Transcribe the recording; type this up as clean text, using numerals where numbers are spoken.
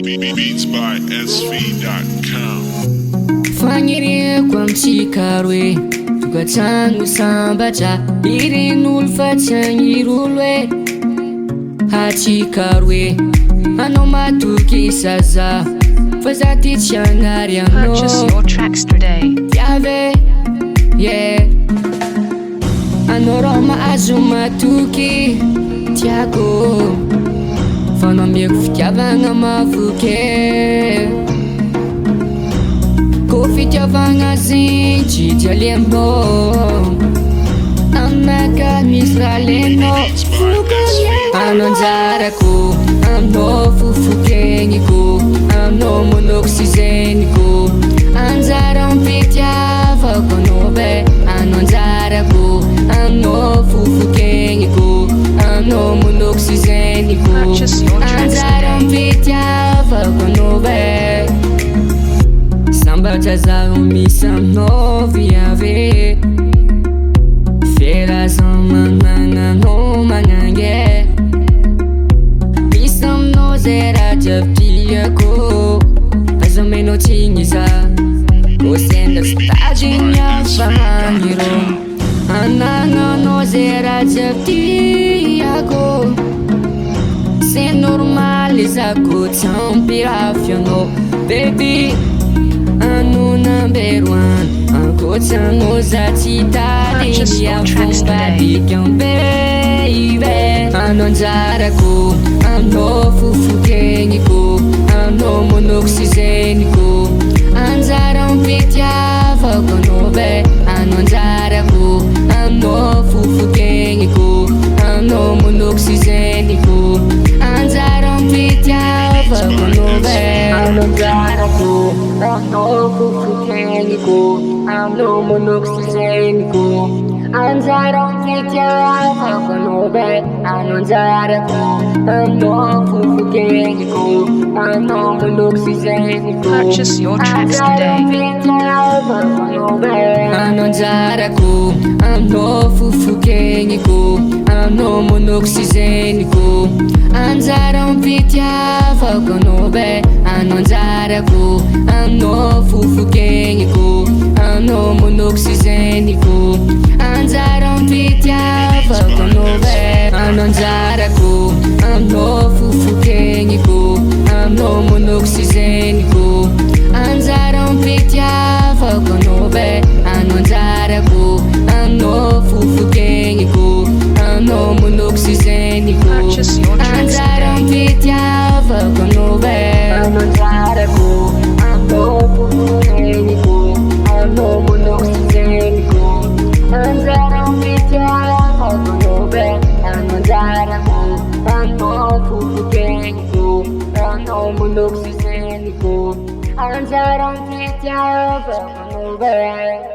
Beats by SV.com. Fagniriako amitsika roe tokantrano sambatra iren'olo fa tsy agniry hoe atsika roe anao matoky zaza fa za ty tsy agnary anao. Purchase your tracks today. Viave, yeah. Anao rô mahazo matoky tiako fa nameko fitiavagna mavoke. Ko fitiavagna zay tsy dia lembo aminaka misy raha lenao. Anao anjarako aminao fofokegniko aminao monoko sy zeniko anjara ampitiavako anao be. Anao anjarako aminao fofokegniko aminao monoko sy zeniko anjara ampitiavako anao be. Sambatra zaho misy aminao viave fera zao magnananao magnange misy aminao zay raha jiaby tiako azo menao tsigniza ko sendra tsy tadiny afahagny rô anagnanao zay raha jiaby tiako c'est normal izako tsy ampirafy anao baby. Anao number one ankoatra anao za tsy tadiny afombadika baby. Anao anjarako aminao fofokegniko aminao monoko sy zeniko anjara ampitiavako anao be. Anao anjarako aminao fofokegniko aminao monoko sy zeniko anjara ampitiavako anao be. Anao anjarako aminao fofokegniko aminao monoko sy zeniko anjara ampitiavako anao be. Anao anjarako aminao fofokegniko aminao monoko sy zeniko Purchase your tracks today. Anao anjarako aminao fofokegniko aminao monoko sy zeniko anjara ampitiavako anao be. Anao anjarako aminao fofokegniko aminao monoko sy zeniko anjara ampitiavako anao be. Anao anjarako aminao fofokegniko aminao monoko sy zeniko anjara ampitiavako anao be. Anao anjarako aminao fofokegniko aminao monoko sy zeniko Purchase your tracks anjara today. ampitiavako anao be. Anao anjarako aminao fofokegniko aminao monoko sy zeniko anjara ampitiavako anao be. Anao anjarako aminao fofokegniko aminao monoko sy zeniko anjara ampitiavako anao be.